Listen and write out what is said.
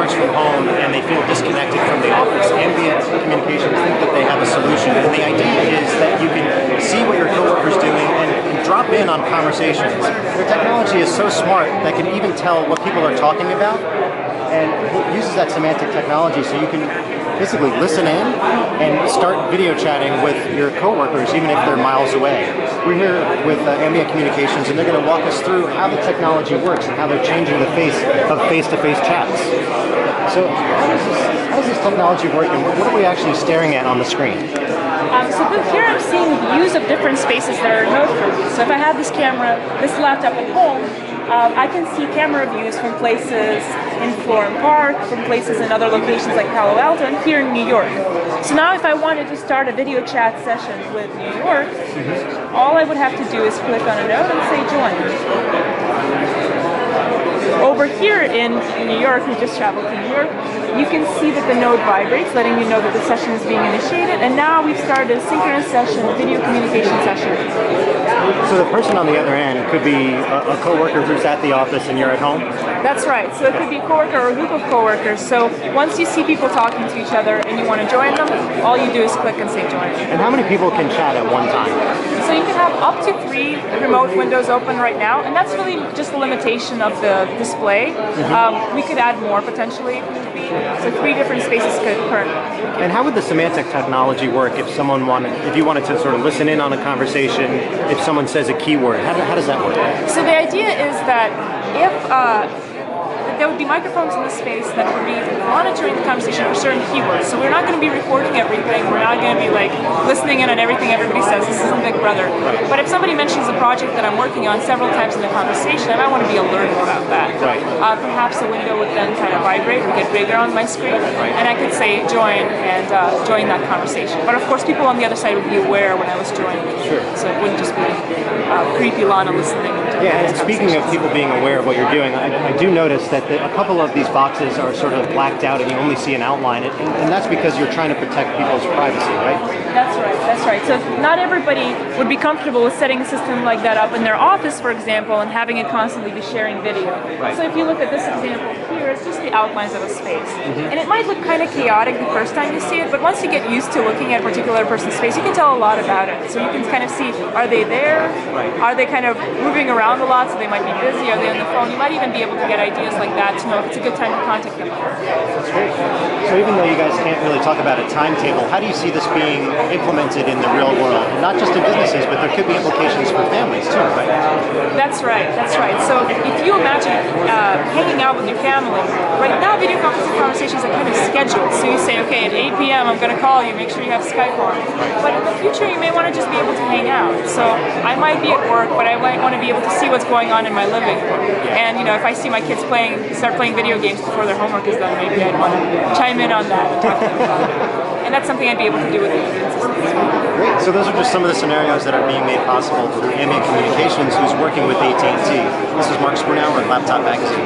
works from home and they feel disconnected from the office, Ambient Communications think that they have a solution. And the idea is that you can see what your coworker's doing and drop in on conversations. Their technology is so smart that can even tell what people are talking about, and it uses that semantic technology so you can basically listen in and start video chatting with your coworkers even if they're miles away. We're here with Ambient Communications, and they're going to walk us through how the technology works and how they're changing the face of face-to-face chats. So how does this technology work, and what are we actually staring at on the screen? So here I'm seeing views of different spaces that are node for me. So if I have this camera, this laptop at home, I can see camera views from places in Florham Park, from places in other locations like Palo Alto, and here in New York. So now if I wanted to start a video chat session with New York, all I would have to do is click on a node and say join. Over here in New York, we just traveled to New York, you can see that the node vibrates, letting you know that the session is being initiated, and now we've started a synchronous session, a video communication session. So the person on the other end could be a coworker who's at the office and you're at home? That's right. So it could be a coworker or a group of coworkers. So once you see people talking to each other and you want to join them, all you do is click and say join. And how many people can chat at one time? So you can have up to 3 remote windows open right now, and that's really just the limitation of the display. We could add more potentially if need be. So 3 different spaces currently. And how would the semantic technology work if you wanted to sort of listen in on a conversation, if someone says a keyword? How does that work? So the idea is that if there would be microphones in the space that would be monitoring the conversation for certain keywords. So we're not going to be recording everything. We're not going to be like listening in on everything everybody says. This isn't Big Brother. Right. But if somebody mentions a project that I'm working on several times in the conversation, I might want to be alerted about that. Right. Perhaps the window would then kind of vibrate and get bigger on my screen, and I could say join and join that conversation. But of course, people on the other side would be aware when I was joining. Sure. So it wouldn't just be creepy Lana listening. Yeah, and speaking of people being aware of what you're doing, I do notice that a couple of these boxes are sort of blacked out and you only see an outline, and that's because you're trying to protect people's privacy, right? That's right, that's right. So not everybody would be comfortable with setting a system like that up in their office, for example, and having it constantly be sharing video. Right. So if you look at this example here, it's just the outlines of a space. And it might look kind of chaotic the first time you see it, but once you get used to looking at a particular person's space, you can tell a lot about it. So you can kind of see, are they there? Right. Are they kind of moving around a lot, so they might be busy? Are they on the phone? You might even be able to get ideas like that to know if it's a good time to contact them. That's great. So even though you guys can't really talk about a timetable, how do you see this being implemented in the real world? Not just in businesses, but there could be implications for families too, right? That's right, that's right. So if you imagine hanging out with your family, right now video conversations are kind of scheduled. So you say, okay, at 8 p.m. I'm going to call you, make sure you have Skype on. But in the future, you may want to just be able to hang out. So I might be at work, but I might want to be able to see what's going on in my living room. And if I see my kids start playing video games before their homework is done, maybe I'd want to chime in on that and talk to them about it. And that's something I'd be able to do with the system. Great. So those are just some of the scenarios that are being made possible through Ambient Communications, who's working with AT&T. This is Mark Spurnau with Laptop Magazine.